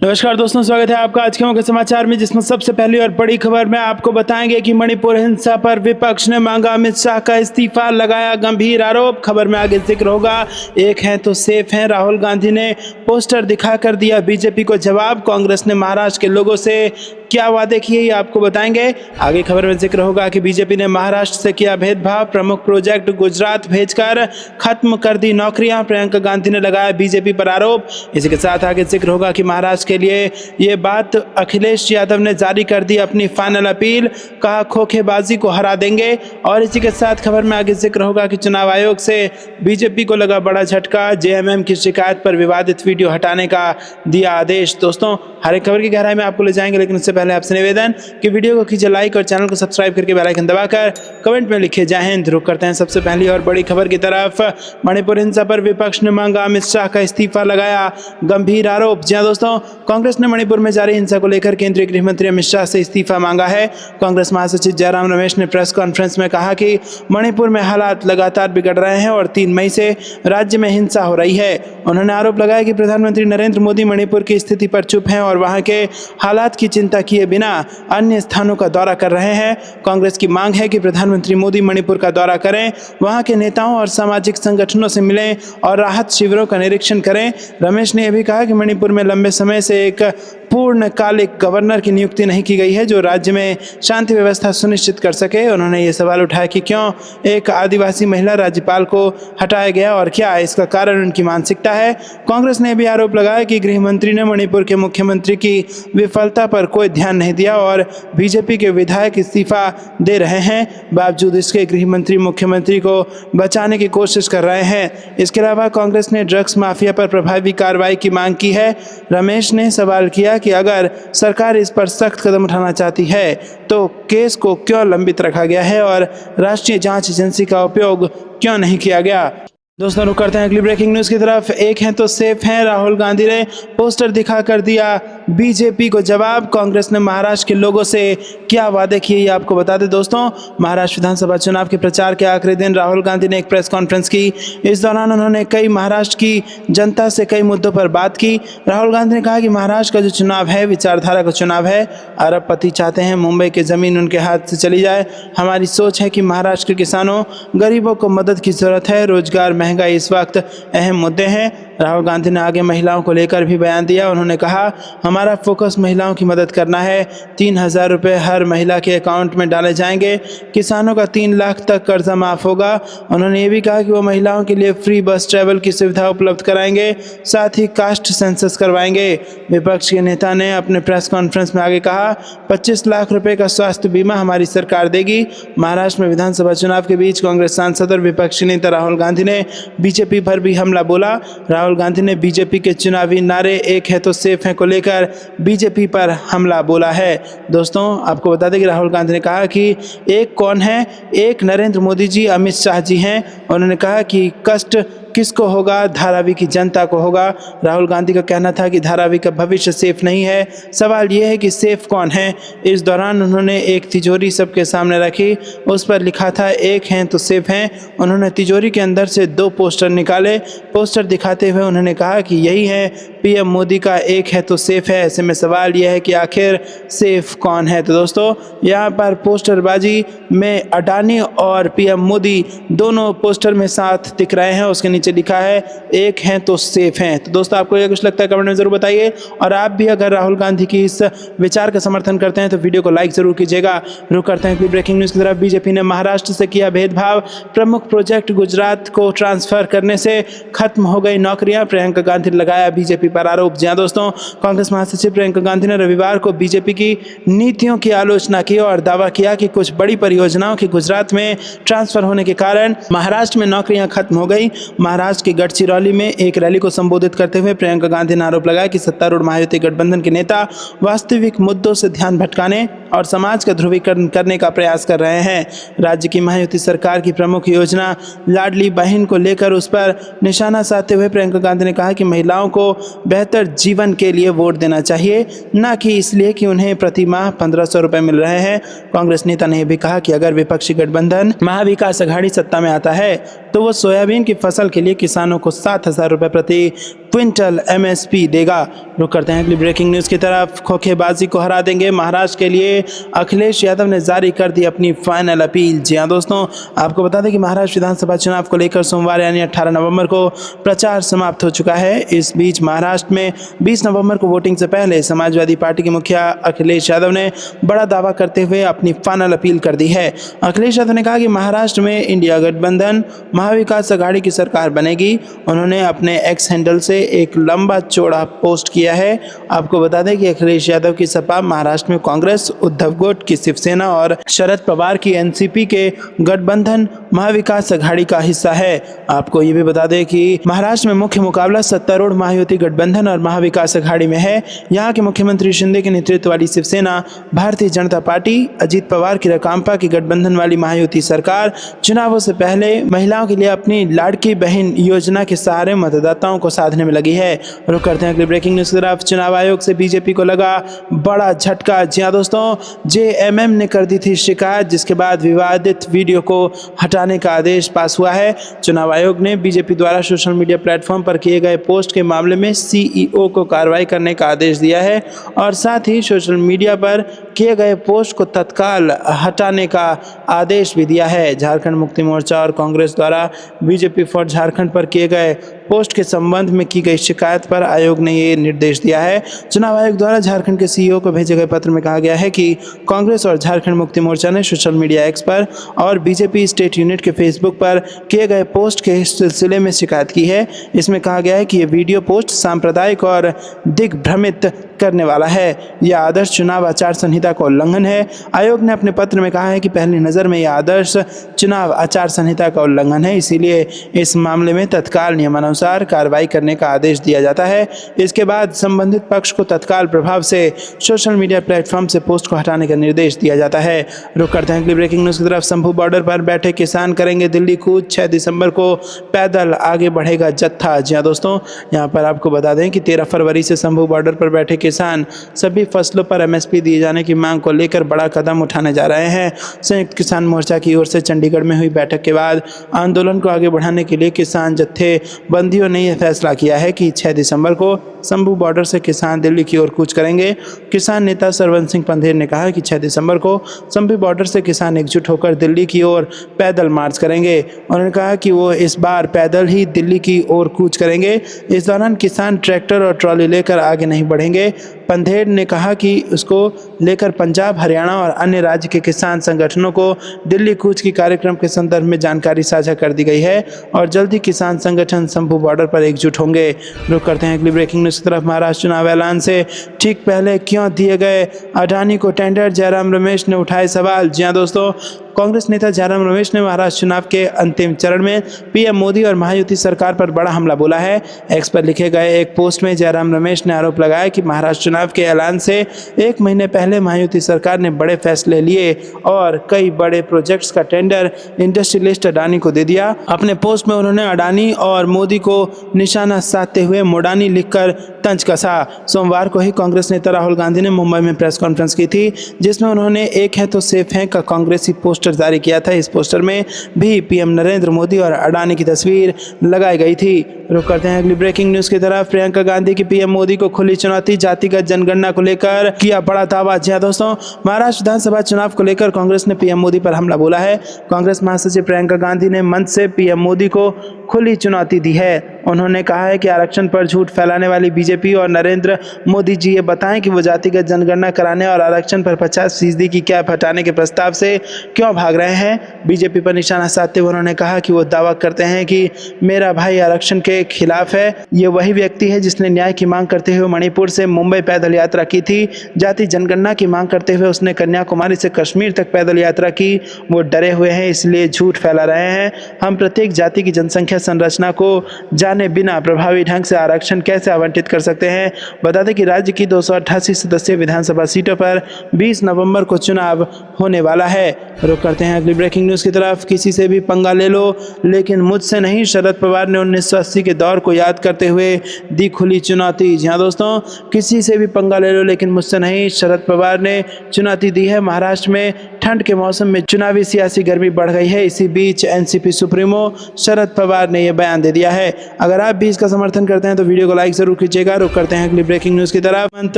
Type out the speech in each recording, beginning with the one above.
नमस्कार दोस्तों, स्वागत है आपका आज के मुख्य समाचार में, जिसमें सबसे पहली और बड़ी खबर में आपको बताएंगे कि मणिपुर हिंसा पर विपक्ष ने मांगा अमित शाह का इस्तीफा, लगाया गंभीर आरोप। खबर में आगे जिक्र होगा। एक हैं तो सेफ हैं, राहुल गांधी ने पोस्टर दिखाकर दिया बीजेपी को जवाब। कांग्रेस ने महाराष्ट्र के लोगों से क्या वादे किए, ये आपको बताएंगे। आगे खबर में जिक्र होगा कि बीजेपी ने महाराष्ट्र से किया भेदभाव, प्रमुख प्रोजेक्ट गुजरात भेजकर खत्म कर दी नौकरियां, प्रियंका गांधी ने लगाया बीजेपी पर आरोप। इसी के साथ आगे जिक्र होगा कि महाराष्ट्र के लिए ये बात अखिलेश यादव ने जारी कर दी अपनी फाइनल अपील, कहा खोखेबाजी को हरा देंगे। और इसी के साथ खबर में आगे जिक्र होगा कि चुनाव आयोग से बीजेपी को लगा बड़ा झटका, जेएमएम की शिकायत पर विवादित वीडियो हटाने का दिया आदेश। दोस्तों, हर एक खबर की गहराई में आपको ले जाएंगे, लेकिन उससे पहले आपसे निवेदन कि वीडियो को कीजिए लाइक और चैनल को सब्सक्राइब करके बेल आइकन दबाकर कमेंट में लिखे जय हिंद। रुक करते हैं सबसे पहली और बड़ी खबर की तरफ। मणिपुर हिंसा पर विपक्ष ने मांगा अमित शाह का इस्तीफा, लगाया गंभीर आरोप। जी हां दोस्तों, कांग्रेस ने मणिपुर में जारी हिंसा को लेकर केंद्रीय गृह मंत्री अमित शाह से इस्तीफा मांगा है। कांग्रेस महासचिव जयराम रमेश ने प्रेस कॉन्फ्रेंस में कहा कि मणिपुर में हालात लगातार बिगड़ रहे हैं और 3 मई से राज्य में हिंसा हो रही है। उन्होंने आरोप लगाया कि प्रधानमंत्री नरेंद्र मोदी मणिपुर की स्थिति पर चुप हैं और वहां के हालात की चिंता किए बिना अन्य स्थानों का दौरा कर रहे हैं। कांग्रेस की मांग है कि प्रधानमंत्री मोदी मणिपुर का दौरा करें, वहां के नेताओं और सामाजिक संगठनों से मिलें और राहत शिविरों का निरीक्षण करें। रमेश ने यह भी कहा कि मणिपुर में लंबे समय से एक पूर्णकालिक गवर्नर की नियुक्ति नहीं की गई है जो राज्य में शांति व्यवस्था सुनिश्चित कर सके। उन्होंने ये सवाल उठाया कि क्यों एक आदिवासी महिला राज्यपाल को हटाया गया और क्या इसका कारण उनकी मानसिकता है। कांग्रेस ने भी आरोप लगाया कि गृह मंत्री ने मणिपुर के मुख्यमंत्री की विफलता पर कोई ध्यान नहीं दिया और बीजेपी के विधायक इस्तीफा दे रहे हैं। बावजूद इसके गृह मंत्री मुख्यमंत्री को बचाने की कोशिश कर रहे हैं। इसके अलावा कांग्रेस ने ड्रग्स माफिया पर प्रभावी कार्रवाई की मांग की है। रमेश ने सवाल किया कि अगर सरकार इस पर सख्त कदम उठाना चाहती है तो केस को क्यों लंबित रखा गया है और राष्ट्रीय जांच एजेंसी का उपयोग क्यों नहीं किया गया। दोस्तों, रुक करते हैं अगली ब्रेकिंग न्यूज़ की तरफ। एक हैं तो सेफ हैं, राहुल गांधी ने पोस्टर दिखाकर दिया बीजेपी को जवाब। कांग्रेस ने महाराष्ट्र के लोगों से क्या वादे किए, ये आपको बता दें। दोस्तों, महाराष्ट्र विधानसभा चुनाव के प्रचार के आखिरी दिन राहुल गांधी ने एक प्रेस कॉन्फ्रेंस की। इस दौरान उन्होंने कई महाराष्ट्र की जनता से कई मुद्दों पर बात की। राहुल गांधी ने कहा कि महाराष्ट्र का जो चुनाव है विचारधारा का चुनाव है। अरबपति चाहते हैं मुंबई की ज़मीन उनके हाथ से चली जाए। हमारी सोच है कि महाराष्ट्र के किसानों गरीबों को मदद की ज़रूरत है। रोजगार, महंगाई इस वक्त अहम मुद्दे हैं। राहुल गांधी ने आगे महिलाओं को लेकर भी बयान दिया। उन्होंने कहा हमारा फोकस महिलाओं की मदद करना है। 3,000 रुपये हर महिला के अकाउंट में डाले जाएंगे। किसानों का 3 लाख तक कर्जा माफ होगा। उन्होंने ये भी कहा कि वो महिलाओं के लिए फ्री बस ट्रैवल की सुविधा उपलब्ध कराएंगे, साथ ही कास्ट सेंसस करवाएंगे। विपक्ष के नेता ने अपने प्रेस कॉन्फ्रेंस में आगे कहा 25 लाख रुपए का स्वास्थ्य बीमा हमारी सरकार देगी। महाराष्ट्र में विधानसभा चुनाव के बीच कांग्रेस सांसद और विपक्षी नेता राहुल गांधी ने बीजेपी पर भी हमला बोला। राहुल गांधी ने बीजेपी के चुनावी नारे एक है तो सेफ है को लेकर बीजेपी पर हमला बोला है। दोस्तों, आपको बता दें कि राहुल गांधी ने कहा कि एक कौन है, एक नरेंद्र मोदी जी, अमित शाह जी हैं। उन्होंने कहा कि कष्ट किसको होगा, धारावी की जनता को होगा। राहुल गांधी का कहना था कि धारावी का भविष्य सेफ नहीं है। सवाल यह है कि सेफ कौन है। इस दौरान उन्होंने एक तिजोरी सबके सामने रखी, उस पर लिखा था एक हैं तो सेफ हैं। उन्होंने तिजोरी के अंदर से 2 पोस्टर निकाले। पोस्टर दिखाते हुए उन्होंने कहा कि यही है पीएम मोदी का एक है तो सेफ है। ऐसे में सवाल यह है कि आखिर सेफ कौन है। तो दोस्तों, यहाँ पर पोस्टरबाजी में अडानी और पीएम मोदी दोनों पोस्टर में साथ दिख रहे हैं। उसके नीचे लिखा है एक हैं तो सेफ हैं। तो दोस्तों, आपको यह कुछ लगता है कमेंट में जरूर बताइए। और आप भी अगर राहुल गांधी की इस विचार का समर्थन करते हैं तो वीडियो को लाइक जरूर कीजिएगा। रुक करते हैं ब्रेकिंग न्यूज़ की तरफ। बीजेपी ने महाराष्ट्र से किया भेदभाव, प्रमुख प्रोजेक्ट गुजरात को ट्रांसफर करने से खत्म हो गई नौकरियां, प्रियंका गांधी ने लगाया बीजेपी पर आरोप। जी हां दोस्तों, कांग्रेस महासचिव प्रियंका गांधी ने रविवार को बीजेपी की नीतियों की आलोचना की और दावा किया कि कुछ बड़ी परियोजनाओं के गुजरात में ट्रांसफर होने के कारण महाराष्ट्र में नौकरियां खत्म हो गई। महाराष्ट्र के गढ़चिरौली में एक रैली को संबोधित करते हुए प्रियंका गांधी ने आरोप लगाया कि सत्तारूढ़ महायुति गठबंधन के नेता वास्तविक मुद्दों से ध्यान भटकाने और समाज का ध्रुवीकरण करने का प्रयास कर रहे हैं। राज्य की महायुति सरकार की प्रमुख योजना लाडली बहन को लेकर उस पर निशाना साधते हुए प्रियंका गांधी ने कहा कि महिलाओं को बेहतर जीवन के लिए वोट देना चाहिए, न कि इसलिए कि उन्हें प्रति माह 1,500 रुपये मिल रहे हैं। कांग्रेस नेता ने यह भी कहा कि अगर विपक्षी गठबंधन महाविकास अघाड़ी सत्ता में आता है तो वो सोयाबीन की फसल के लिए किसानों को 7,000 रुपये प्रति क्विंटल एमएसपी देगा। रुक करते हैं अगली ब्रेकिंग न्यूज़ की तरफ। खोखेबाजी को हरा देंगे महाराष्ट्र के लिए अखिलेश यादव ने जारी कर दी अपनी फाइनल अपील। जी हाँ दोस्तों, आपको बता दें कि महाराष्ट्र विधानसभा चुनाव को लेकर सोमवार यानी 18 नवंबर को प्रचार समाप्त हो चुका है। इस बीच महाराष्ट्र में 20 नवंबर को वोटिंग से पहले समाजवादी पार्टी के मुखिया अखिलेश यादव ने बड़ा दावा करते हुए अपनी फाइनल अपील कर दी है। अखिलेश यादव ने कहा कि महाराष्ट्र में इंडिया गठबंधन महाविकास अघाड़ी की सरकार बनेगी। उन्होंने अपने एक्स हैंडल से एक लंबा चौड़ा पोस्ट किया है। आपको बता दें कि अखिलेश यादव की सपा महाराष्ट्र में कांग्रेस, उद्धव गोट की शिवसेना और शरद पवार की एनसीपी के गठबंधन महाविकास अघाड़ी का हिस्सा है। आपको ये भी बता दें कि महाराष्ट्र में मुख्य मुकाबला सत्तारूढ़ महायुति गठबंधन और महाविकास अघाड़ी में है। यहाँ के मुख्यमंत्री शिंदे के नेतृत्व वाली शिवसेना, भारतीय जनता पार्टी, अजीत पवार की राकांपा की गठबंधन वाली महायुति सरकार चुनावों से पहले महिलाओं के लिए अपनी लाड़की बहन योजना के सहारे मतदाताओं को साधने में लगी है। रुक करते हैं अगली ब्रेकिंग न्यूज़ की तरफ। चुनाव आयोग से बीजेपी को लगा बड़ा झटका। जी हाँ दोस्तों, जेएमएम ने कर दी थी शिकायत, जिसके बाद विवादित वीडियो को हटाने का आदेश पास हुआ है। चुनाव आयोग ने बीजेपी द्वारा सोशल मीडिया प्लेटफॉर्म पर किए गए पोस्ट के मामले में सीईओ को कार्रवाई करने का आदेश दिया है और साथ ही सोशल मीडिया पर किए गए पोस्ट को तत्काल हटाने का आदेश भी दिया है। झारखंड मुक्ति मोर्चा और कांग्रेस द्वारा बीजेपी फॉर झारखंड पर किए गए पोस्ट के संबंध में की गई शिकायत पर आयोग ने ये निर्देश दिया है। चुनाव आयोग द्वारा झारखंड के सीईओ को भेजे गए पत्र में कहा गया है कि कांग्रेस और झारखंड मुक्ति मोर्चा ने सोशल मीडिया एक्स पर और बीजेपी स्टेट यूनिट के फेसबुक पर किए गए पोस्ट के सिलसिले में शिकायत की है। इसमें कहा गया है कि ये वीडियो पोस्ट सांप्रदायिक और दिग्भ्रमित करने वाला है। यह आदर्श चुनाव आचार संहिता का उल्लंघन है। आयोग ने अपने पत्र में कहा है कि पहली नज़र में यह आदर्श चुनाव आचार संहिता का उल्लंघन है, इसीलिए इस मामले में तत्काल नियमानुसार कार्रवाई करने का आदेश दिया जाता है। इसके बाद संबंधित पक्ष को तत्काल प्रभाव से सोशल मीडिया प्लेटफॉर्म से पोस्ट को हटाने का निर्देश दिया जाता है। रुक करते हैं अगली ब्रेकिंग न्यूज़ की तरफ। शंभू बॉर्डर पर बैठे किसान करेंगे दिल्ली कूच। 6 दिसंबर को पैदल आगे बढ़ेगा जत्था। जी हाँ दोस्तों, यहाँ पर आपको बता दें कि 13 फरवरी से शंभू बॉर्डर पर बैठे किसान सभी फसलों पर एमएसपी दिए जाने की मांग को लेकर बड़ा कदम उठाने जा रहे हैं। संयुक्त किसान मोर्चा की ओर से चंडीगढ़ में हुई बैठक के बाद आंदोलन को आगे बढ़ाने के लिए किसान जत्थेबंदियों ने यह फैसला किया है कि 6 दिसंबर को शंभू बॉर्डर से किसान दिल्ली की ओर कूच करेंगे। किसान नेता सरवन सिंह पंधेर ने कहा कि 6 दिसंबर को शंभू बॉर्डर से किसान एकजुट होकर दिल्ली की ओर पैदल मार्च करेंगे। उन्होंने कहा कि वो इस बार पैदल ही दिल्ली की ओर कूच करेंगे। इस दौरान किसान ट्रैक्टर और ट्रॉली लेकर आगे नहीं बढ़ेंगे। पंधेर ने कहा कि उसको लेकर पंजाब, हरियाणा और अन्य राज्य के किसान संगठनों को दिल्ली कूच की कार्यक्रम के संदर्भ में जानकारी साझा कर दी गई है और जल्द ही किसान संगठन शंभू बॉर्डर पर एकजुट होंगे। रुक करते हैं अगली ब्रेकिंग न्यूज़ की तरफ। महाराष्ट्र चुनाव ऐलान से ठीक पहले क्यों दिए गए अडानी को टेंडर, जयराम रमेश ने उठाए सवाल। जी हाँ दोस्तों, कांग्रेस नेता जयराम रमेश ने महाराष्ट्र चुनाव के अंतिम चरण में पीएम मोदी और महायुति सरकार पर बड़ा हमला बोला है। एक्स पर लिखे गए एक पोस्ट में जयराम रमेश ने आरोप लगाया कि महाराष्ट्र चुनाव के ऐलान से 1 महीने पहले महायुति सरकार ने बड़े फैसले लिए और कई बड़े प्रोजेक्ट्स का टेंडर इंडस्ट्रियलिस्ट अडानी को दे दिया। अपने पोस्ट में उन्होंने अडानी और मोदी को निशाना साधते हुए मोडानी लिखकर तंज कसा। सोमवार को ही कांग्रेस नेता राहुल गांधी ने मुंबई में प्रेस कॉन्फ्रेंस की थी, जिसमें उन्होंने एक है तो सेफ है का कांग्रेसी पोस्टर जारी किया था। इस पोस्टर में भी पीएम नरेंद्र मोदी और अडानी की तस्वीर लगाई गई थी। रुक करते हैं अगली ब्रेकिंग न्यूज़ की तरफ। प्रियंका गांधी की पीएम मोदी को खुली चुनौती, जातिगत जनगणना को लेकर किया बड़ा दावा। जी दोस्तों, महाराष्ट्र विधानसभा चुनाव को लेकर कांग्रेस ने पीएम मोदी पर हमला बोला है। कांग्रेस महासचिव प्रियंका गांधी ने मंच से पीएम मोदी को खुली चुनौती दी है। उन्होंने कहा है कि आरक्षण पर झूठ फैलाने वाली बीजेपी और नरेंद्र मोदी जी ये बताएं कि वो जातिगत जनगणना कराने और आरक्षण पर 50% की कैप हटाने के प्रस्ताव से क्यों भाग रहे हैं। बीजेपी पर निशाना साधते हुए उन्होंने कहा कि वो दावा करते हैं कि मेरा भाई आरक्षण के खिलाफ है। ये वही व्यक्ति है जिसने न्याय की मांग करते हुए मणिपुर से मुंबई पैदल यात्रा की थी। जाति जनगणना की मांग करते हुए उसने कन्याकुमारी से कश्मीर तक पैदल यात्रा की। वो डरे हुए हैं, इसलिए झूठ फैला रहे हैं। हम प्रत्येक जाति की जनसंख्या संरचना को जाने बिना प्रभावी ढंग से आरक्षण कैसे आवंटित कर सकते हैं। बता दें कि राज्य की 288 सदस्यीय विधानसभा सीटों पर 20 नवंबर को चुनाव होने वाला है। रुक करते हैं अगली ब्रेकिंग न्यूज़ की तरफ। किसी से भी पंगा ले लो लेकिन मुझसे नहीं, शरद पवार ने 1980 के दौर को याद करते हुए दी खुली चुनौती। जी हाँ दोस्तों, किसी से भी पंगा ले लो लेकिन मुझसे नहीं, शरद पवार ने चुनौती दी है। महाराष्ट्र में ठंड के मौसम में चुनावी सियासी गर्मी बढ़ गई है। इसी बीच एनसीपी सुप्रीमो शरद पवार ने यह बयान दे दिया है। अगर आप भी इसका समर्थन करते हैं तो वीडियो को लाइक जरूर कीजिएगा। रुक करते हैं अगली ब्रेकिंग न्यूज की तरफ। हेमंत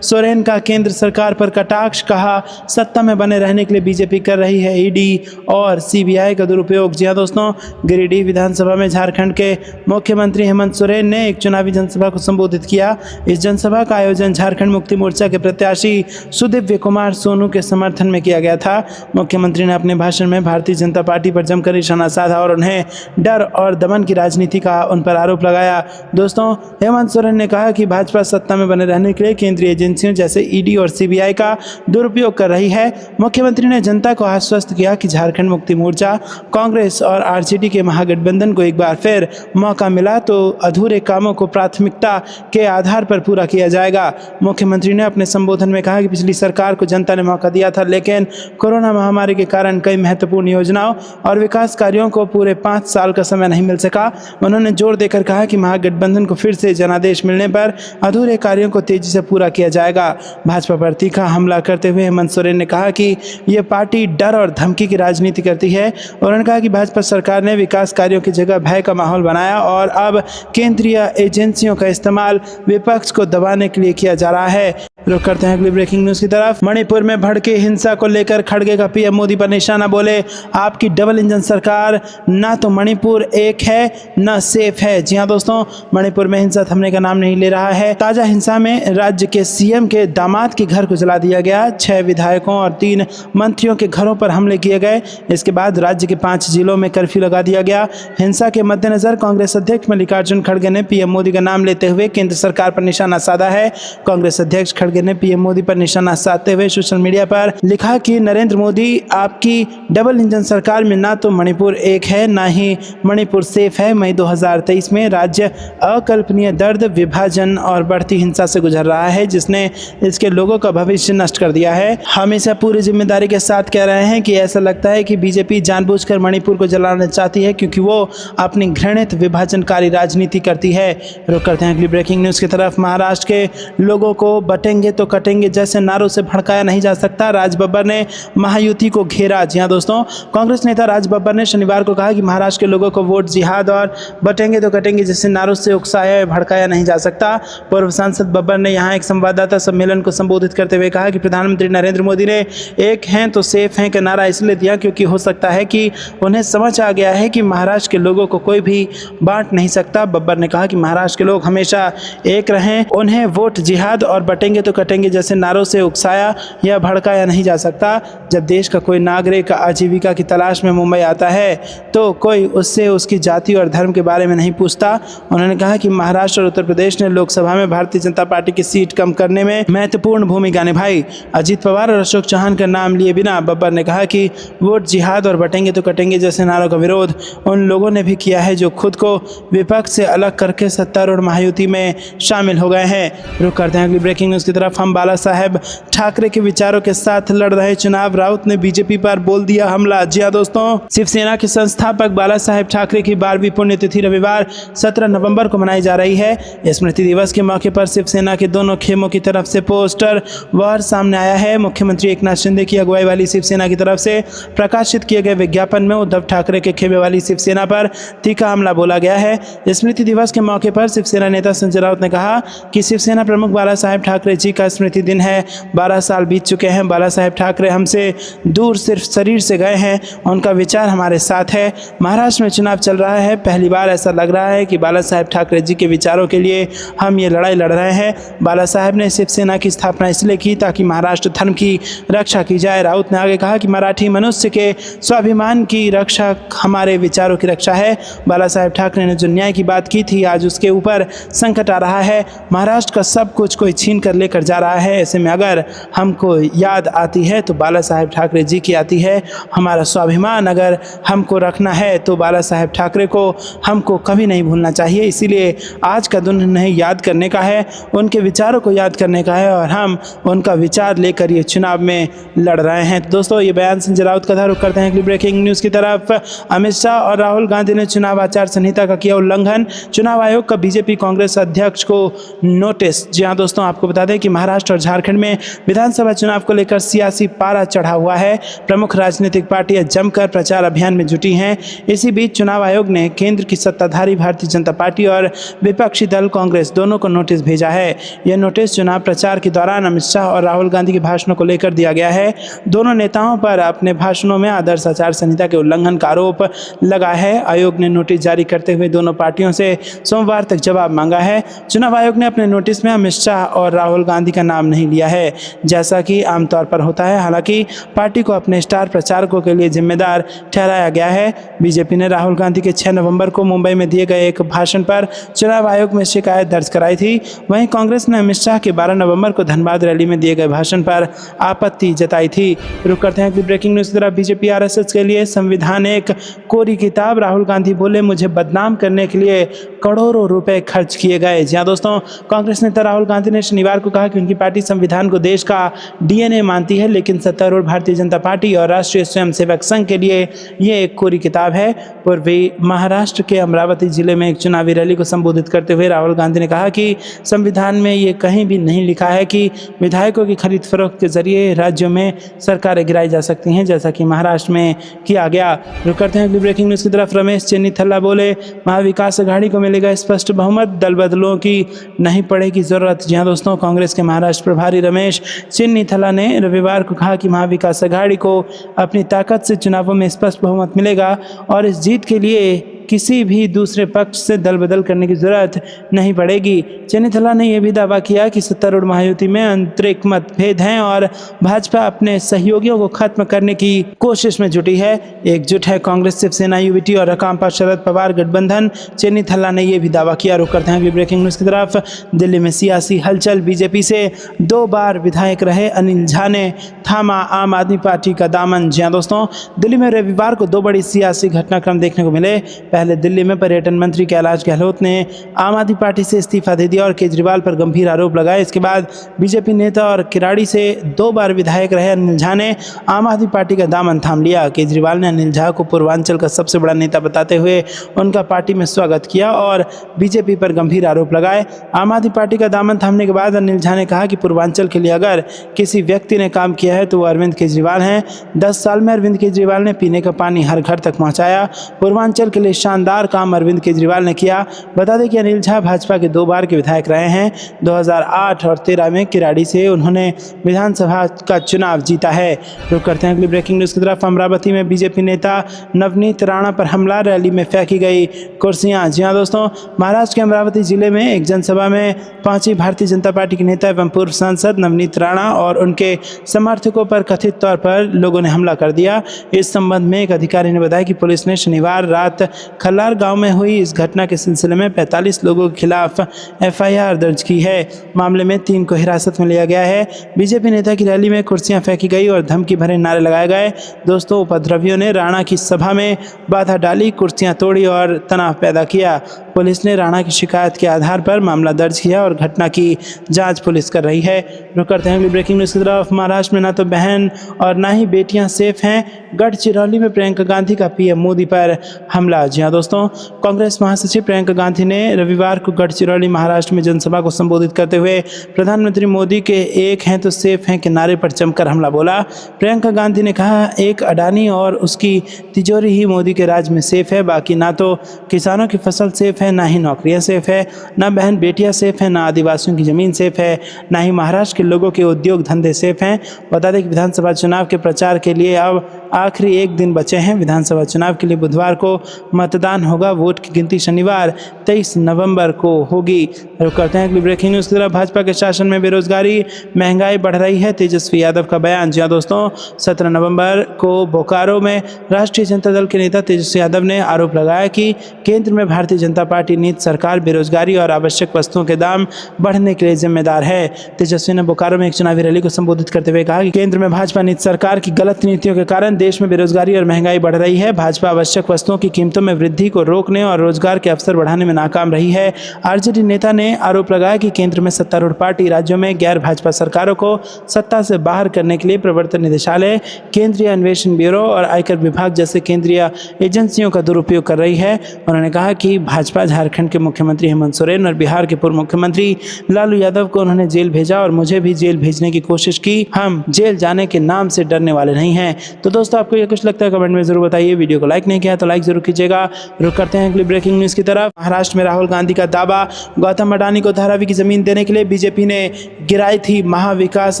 सोरेन का केंद्र सरकार पर कटाक्ष, कहा सत्ता में बने रहने के लिए बीजेपी कर रही है ईडी और सीबीआई का दुरुपयोग। जी हाँ दोस्तों, गिरिडीह विधानसभा में झारखंड के मुख्यमंत्री हेमंत सोरेन ने एक चुनावी जनसभा को संबोधित किया। इस जनसभा का आयोजन झारखंड मुक्ति मोर्चा के प्रत्याशी सुदिव्य कुमार सोनू के समर्थन में किया गया था। मुख्यमंत्री ने अपने भाषण में भारतीय जनता पार्टी पर जमकर निशाना साधा और उन्हें डर और दमन की राजनीति का उन पर आरोप लगाया। दोस्तों, हेमंत सोरेन ने कहा कि भाजपा सत्ता में बने रहने के लिए केंद्रीय एजेंसियों जैसे ईडी और सीबीआई का दुरुपयोग कर रही है। मुख्यमंत्री ने जनता को आश्वस्त किया कि झारखंड मुक्ति मोर्चा, कांग्रेस और आरजेडी के महागठबंधन को एक बार फिर मौका मिला तो अधूरे कामों को प्राथमिकता के आधार पर पूरा किया जाएगा। मुख्यमंत्री ने अपने संबोधन में कहा कि पिछली सरकार को जनता ने मौका दिया था, लेकिन कोरोना महामारी के कारण कई महत्वपूर्ण योजनाओं और विकास कार्यों को पूरे 5 साल का समय नहीं मिल सका। उन्होंने जोर देकर कहा कि महागठबंधन को फिर से जनादेश मिलने पर अधूरे कार्यों को तेजी से पूरा किया जाएगा। भाजपा पर तीखा हमला करते हुए हेमंत सोरेन ने कहा कि यह पार्टी डर और धमकी की राजनीति करती है। उन्होंने कहा कि भाजपा सरकार ने विकास कार्यों की जगह भय का माहौल बनाया और अब केंद्रीय एजेंसियों का इस्तेमाल विपक्ष को दबाने के लिए किया जा रहा है। रुक करते हैं अगली ब्रेकिंग न्यूज की तरफ। मणिपुर में भड़के हिंसा को लेकर खड़गे का पीएम मोदी पर निशाना, बोले आपकी डबल इंजन सरकार, ना तो मणिपुर एक है ना सेफ है। जी हाँ दोस्तों, मणिपुर में हिंसा थमने का नाम नहीं ले रहा है। ताजा हिंसा में राज्य के सीएम के दामाद के घर को जला दिया गया। 6 विधायकों और 3 मंत्रियों के घरों पर हमले किए गए। इसके बाद राज्य के 5 जिलों में कर्फ्यू लगा दिया गया। हिंसा के मद्देनजर कांग्रेस अध्यक्ष मल्लिकार्जुन खड़गे ने पीएम मोदी का नाम लेते हुए केंद्र सरकार पर निशाना साधा है। कांग्रेस अध्यक्ष खड़गे ने पीएम मोदी पर निशाना साधते हुए सोशल मीडिया पर लिखा कि नरेंद्र मोदी, आपकी डबल इंजन सरकार में ना तो मणिपुर एक है ना ही मणिपुर सेफ है। मई 2023 में राज्य अकल्पनीय दर्द, विभाजन और बढ़ती हिंसा से गुजर रहा है, जिसने इसके लोगों का भविष्य नष्ट कर दिया है। हम इसे पूरी जिम्मेदारी के साथ कह रहे हैं कि ऐसा लगता है कि बीजेपी जानबूझकर मणिपुर को जलाना चाहती है, क्योंकि वो अपनी घृणित विभाजनकारी राजनीति करती है। रुक करते हैं अगली ब्रेकिंग न्यूज की तरफ। महाराष्ट्र के लोगों को बटेंगे तो कटेंगे जैसे नारों से भड़काया नहीं जा सकता, राज बब्बर ने महायुति को घेरा। जी हाँ दोस्तों, कांग्रेस नेता राज बब्बर ने शनिवार को कहा कि महाराष्ट्र के लोगों को वोट जिहाद और बटेंगे तो कटेंगे जैसे नारों से उकसाया या भड़काया नहीं जा सकता। पूर्व सांसद बब्बर ने यहाँ एक संवाददाता सम्मेलन को संबोधित करते हुए कहा कि प्रधानमंत्री नरेंद्र मोदी ने एक हैं तो सेफ हैं का नारा इसलिए दिया क्योंकि हो सकता है कि उन्हें समझ आ गया है कि महाराष्ट्र के लोगों को कोई भी बांट नहीं सकता। बब्बर ने कहा कि महाराष्ट्र के लोग हमेशा एक रहें, उन्हें वोट जिहाद और बटेंगे तो कटेंगे जैसे नारों से उकसाया या भड़काया नहीं जा सकता। जब देश का कोई नागरिक आजीविका की तलाश में मुंबई आता है तो कोई उससे उसकी जाति और धर्म के बारे में नहीं पूछता। उन्होंने कहा कि महाराष्ट्र और उत्तर प्रदेश ने लोकसभा में भारतीय जनता पार्टी की सीट कम करने में महत्वपूर्ण भूमिका निभाई। अजीत पवार और अशोक चौहान का नाम लिए बिना बब्बर ने कहा कि वोट जिहाद और बटेंगे तो कटेंगे जैसे नारों का विरोध उन लोगों ने भी किया है जो खुद को विपक्ष से अलग करके सत्तारूढ़ महायुति में शामिल हो गए हैं। रुक करते हैं अगली ब्रेकिंग न्यूज की तरफ। हम बाला साहेब ठाकरे के विचारों के साथ लड़ रहे चुनाव, राउत ने बीजेपी पर बोल दिया हमला। जी हाँ दोस्तों, शिवसेना के संस्थापक बाला साहेब ठाकरे की 12वीं पुण्यतिथि रविवार 17 नवंबर को मनाई जा रही है। स्मृति दिवस के मौके पर शिवसेना के दोनों खेमों की तरफ से पोस्टर वार सामने आया है। मुख्यमंत्री एकनाथ शिंदे की अगुवाई वाली शिवसेना की तरफ से प्रकाशित किए गए विज्ञापन में उद्धव ठाकरे के खेमे वाली शिवसेना पर तीखा हमला बोला गया है। स्मृति दिवस के मौके पर शिवसेना नेता संजय राउत ने कहा कि शिवसेना प्रमुख बाला साहेब ठाकरे जी का स्मृति दिन है। 12 साल बीत चुके हैं। बाला साहेब ठाकरे हमसे दूर सिर्फ शरीर से गए हैं, उनका विचार हमारे साथ है। महाराष्ट्र में चुनाव चल रहा है, पहली बार ऐसा लग रहा है कि बाला साहेब ठाकरे जी के विचारों के लिए हम ये लड़ाई लड़ रहे हैं। बाला साहेब ने शिवसेना की स्थापना इसलिए की ताकि महाराष्ट्र धर्म की रक्षा की जाए। राउत ने आगे कहा कि मराठी मनुष्य के स्वाभिमान की रक्षा हमारे विचारों की रक्षा है। बाला साहेब ठाकरे ने जो न्याय की बात की थी, आज उसके ऊपर संकट आ रहा है। महाराष्ट्र का सब कुछ कोई छीन कर लेकर जा रहा है। ऐसे में अगर हमको याद आती है तो बाला साहेब ठाकरे जी की आती है। हमारा स्वाभिमान अगर हमको रखना है तो बाला साहेब ठाकरे को हमको कभी नहीं भूलना चाहिए। इसीलिए आज का दिन उन्हें याद करने का है, उनके विचारों को याद करने का है और हम उनका विचार लेकर ये चुनाव में लड़ रहे हैं। दोस्तों, ये बयान संजय राउत का था। रुक करते हैं अगली ब्रेकिंग न्यूज़ की तरफ। अमित शाह और राहुल गांधी ने चुनाव आचार संहिता का किया उल्लंघन, चुनाव आयोग का बीजेपी कांग्रेस अध्यक्ष को नोटिस। जी हाँ दोस्तों, आपको बता दें कि महाराष्ट्र और झारखंड में विधानसभा चुनाव को लेकर सियासी पारा चढ़ा हुआ है। प्रमुख राजनीतिक पार्टियां जमकर प्रचार अभियान में जुटी हैं। इसी बीच चुनाव आयोग ने केंद्र की सत्ताधारी भारतीय जनता पार्टी और विपक्षी दल कांग्रेस दोनों को नोटिस भेजा है। यह नोटिस चुनाव प्रचार के दौरान अमित शाह और राहुल गांधी के भाषणों को लेकर दिया गया है। दोनों नेताओं पर अपने भाषणों में आदर्श आचार संहिता के उल्लंघन का आरोप लगा है। आयोग ने नोटिस जारी करते हुए दोनों पार्टियों से सोमवार तक जवाब मांगा है। चुनाव आयोग ने अपने नोटिस में अमित शाह और राहुल गांधी का नाम नहीं लिया है, जैसा कि आमतौर पर होता है। हालांकि पार्टी को अपने स्टार प्रचारकों के लिए जिम्मेदार ठहराया गया है। बीजेपी ने राहुल गांधी के 6 नवंबर को मुंबई में दिए गए एक भाषण पर चुनाव आयोग में शिकायत दर्ज कराई थी। वहीं कांग्रेस ने अमित शाह के 12 नवंबर को धनबाद रैली में दिए गए भाषण पर आपत्ति जताई थी। रुक करते हैं अगली ब्रेकिंग न्यूज की तरफ। बीजेपी आरएसएस के लिए संविधान एक कोरी किताब, राहुल गांधी बोले मुझे बदनाम करने के लिए करोड़ों रुपए खर्च किए गए। जी हां दोस्तों, कांग्रेस नेता राहुल गांधी ने शनिवार को कहा कि उनकी पार्टी संविधान को देश का डीएनए मानती है, लेकिन सत्तारूढ़ भारतीय जनता पार्टी और राष्ट्रीय स्वयंसेवक संघ के लिए ये एक कोरी किताब है। पूर्वी महाराष्ट्र के अमरावती जिले में एक चुनावी रैली को संबोधित करते हुए राहुल गांधी ने कहा कि संविधान में ये कहीं भी नहीं लिखा है कि विधायकों की खरीद फरोख्त के जरिए राज्यों में सरकारें गिराई जा सकती हैं, जैसा कि महाराष्ट्र में किया गया। रुक करते हैं अगली ब्रेकिंग न्यूज की तरफ। रमेश चेन्नीथला बोले महाविकास अघाड़ी को मिलेगा स्पष्ट बहुमत, दल बदलों की नहीं पड़ेगी जरूरत। जी हां दोस्तों, कांग्रेस के महाराष्ट्र प्रभारी रमेश चेन्नीथला ने रविवार को कहा कि महाविकास अघाड़ी को अपनी ताकत से चुनावों में स्पष्ट बहुमत मिलेगा और इस जीत के लिए किसी भी दूसरे पक्ष से दल बदल करने की जरूरत नहीं पड़ेगी। चेन्नीथला ने यह भी दावा किया कि सत्तारूढ़ महायुति में आंतरिक मतभेद हैं और भाजपा अपने सहयोगियों को खत्म करने की कोशिश में जुटी है। एकजुट है कांग्रेस, शिवसेना, यूबीटी और राकांपा शरद पवार गठबंधन। चेन्नीथला ने यह भी दावा किया। रुक करते हैं अगली ब्रेकिंग न्यूज की तरफ। दिल्ली में सियासी हलचल, बीजेपी से 2 बार विधायक रहे अनिल झा ने थामा आम आदमी पार्टी का दामन। जी हां दोस्तों, दिल्ली में रविवार को 2 बड़ी सियासी घटनाक्रम देखने को मिले। पहले दिल्ली में पर्यटन मंत्री कैलाश गहलोत ने आम आदमी पार्टी से इस्तीफा दे दिया और केजरीवाल पर गंभीर आरोप लगाए। इसके बाद बीजेपी नेता और किराड़ी से 2 बार विधायक रहे अनिल झा ने आम आदमी पार्टी का दामन थाम लिया। केजरीवाल ने अनिल झा को पूर्वांचल का सबसे बड़ा नेता बताते हुए उनका पार्टी में स्वागत किया और बीजेपी पर गंभीर आरोप लगाए। आम आदमी पार्टी का दामन थामने के बाद अनिल झा ने कहा कि पूर्वांचल के लिए अगर किसी व्यक्ति ने काम किया है तो वो अरविंद केजरीवाल हैं। 10 साल में अरविंद केजरीवाल ने पीने का पानी हर घर तक पहुंचाया। पूर्वांचल के लिए शानदार काम अरविंद केजरीवाल ने किया। बता दें कि अनिल झा भाजपा के 2 बार के विधायक रहे हैं। 2008 और 2013 में किराड़ी से उन्होंने विधानसभा का चुनाव जीता है। रुक करते हैं अगली ब्रेकिंग न्यूज की तरफ। अमरावती में बीजेपी नेता नवनीत राणा पर हमला, रैली में फेंकी गई कुर्सियां। जी हां दोस्तों, महाराष्ट्र के अमरावती जिले में एक जनसभा में पहुंची भारतीय जनता पार्टी के नेता एवं पूर्व सांसद नवनीत राणा और उनके समर्थकों पर कथित तौर पर लोगों ने हमला कर दिया। इस संबंध में एक अधिकारी ने बताया कि पुलिस ने शनिवार रात खल्लार गांव में हुई इस घटना के सिलसिले में 45 लोगों के खिलाफ एफआईआर दर्ज की है। मामले में 3 को हिरासत में लिया गया है। बीजेपी नेता की रैली में कुर्सियां फेंकी गई और धमकी भरे नारे लगाए गए। दोस्तों, उपद्रवियों ने राणा की सभा में बाधा डाली, कुर्सियां तोड़ी और तनाव पैदा किया। पुलिस ने राणा की शिकायत के आधार पर मामला दर्ज किया और घटना की जांच पुलिस कर रही है। रुक करते हैं अगली ब्रेकिंग न्यूज की तरफ। महाराष्ट्र में ना तो बहन और ना ही बेटियां सेफ हैं। गढ़चिरौली में प्रियंका गांधी का पीएम मोदी पर हमला। जी हां दोस्तों, कांग्रेस महासचिव प्रियंका गांधी ने रविवार को गढ़चिरौली महाराष्ट्र में जनसभा को संबोधित करते हुए प्रधानमंत्री मोदी के एक हैं तो सेफ हैं के नारे पर जमकर हमला बोला। प्रियंका गांधी ने कहा, एक अडानी और उसकी तिजोरी ही मोदी के राज में सेफ है, बाकी ना तो किसानों की फसल सेफ है, ना ही नौकरियां सेफ है, ना बहन बेटियां सेफ है, ना आदिवासियों की जमीन सेफ है, ना ही महाराष्ट्र के लोगों के उद्योग धंधे सेफ हैं। बता दें कि विधानसभा चुनाव के प्रचार के लिए अब आखिरी 1 दिन बचे हैं। विधानसभा चुनाव के लिए बुधवार को मतदान होगा। वोट की गिनती शनिवार 23 नवंबर को होगी। रुक करते हैं अगली ब्रेकिंग न्यूज की तरफ। भाजपा के शासन में बेरोजगारी, महंगाई बढ़ रही है, तेजस्वी यादव का बयान। जी हां दोस्तों, 17 नवंबर को बोकारो में राष्ट्रीय जनता दल के नेता तेजस्वी यादव ने आरोप लगाया कि केंद्र में भारतीय जनता पार्टी नीति सरकार बेरोजगारी और आवश्यक वस्तुओं के दाम बढ़ने के लिए जिम्मेदार है। तेजस्वी ने बोकारो में एक चुनावी रैली को संबोधित करते हुए कहा कि केंद्र में भाजपा नीति सरकार की गलत नीतियों के कारण देश में बेरोजगारी और महंगाई बढ़ रही है। भाजपा आवश्यक वस्तुओं की कीमतों में वृद्धि को रोकने और रोजगार के अवसर बढ़ाने में नाकाम रही है। आरजेडी नेता ने आरोप लगाया कि केंद्र में सत्तारूढ़ पार्टी राज्यों में गैर भाजपा सरकारों को सत्ता से बाहर करने के लिए प्रवर्तन निदेशालय, केंद्रीय अन्वेषण ब्यूरो और आयकर विभाग जैसे केंद्रीय एजेंसियों का दुरुपयोग कर रही है। उन्होंने कहा कि भाजपा झारखंड के मुख्यमंत्री हेमंत सोरेन और बिहार के पूर्व मुख्यमंत्री लालू यादव को उन्होंने जेल भेजा और मुझे भी जेल भेजने की कोशिश की। हम जेल जाने के नाम से डरने वाले नहीं हैं। तो दोस्तों, आपको ये कुछ लगता है कमेंट में जरूर बताइए। वीडियो को लाइक नहीं किया तो लाइक जरूर कीजिएगा। रुक करते हैं अगली ब्रेकिंग न्यूज की तरफ। महाराष्ट्र में राहुल गांधी का दावा, गौतम अडानी को धारावी की जमीन देने के लिए बीजेपी ने गिराई थी महाविकास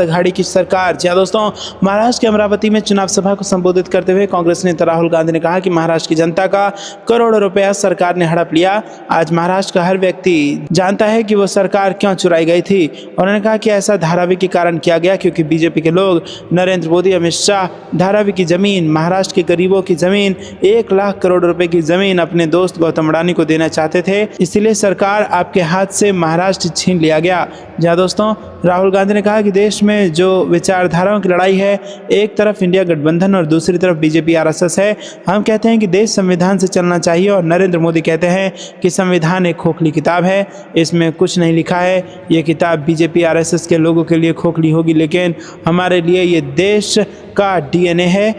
अघाड़ी की सरकार। जी दोस्तों, महाराष्ट्र के अमरावती में चुनाव सभा को संबोधित करते हुए कांग्रेस नेता राहुल गांधी ने कहा कि महाराष्ट्र की जनता का करोड़ों रुपया सरकार ने हड़प लिया। आज महाराष्ट्र का हर व्यक्ति जानता है कि वो सरकार क्यों चुराई गई थी। उन्होंने कहा कि ऐसा धारावी के कारण किया गया क्योंकि बीजेपी के लोग नरेंद्र मोदी, अमित शाह धारावी की जमीन, महाराष्ट्र के गरीबों की जमीन, 1 लाख करोड़ रुपए की जमीन अपने दोस्त गौतम अडानी को देना चाहते थे। इसलिए सरकार आपके हाथ से महाराष्ट्र छीन लिया गया। जहाँ दोस्तों, राहुल गांधी ने कहा कि देश में जो विचारधाराओं की लड़ाई है, एक तरफ इंडिया गठबंधन और दूसरी तरफ बीजेपी आरएसएस है। हम कहते हैं कि देश संविधान से चलना चाहिए और नरेंद्र मोदी कहते हैं कि संविधान एक खोखली किताब है, इसमें कुछ नहीं लिखा है। ये किताब बीजेपी आरएसएस के लोगों के लिए खोखली होगी, लेकिन हमारे लिए ये देश का डीएनए है।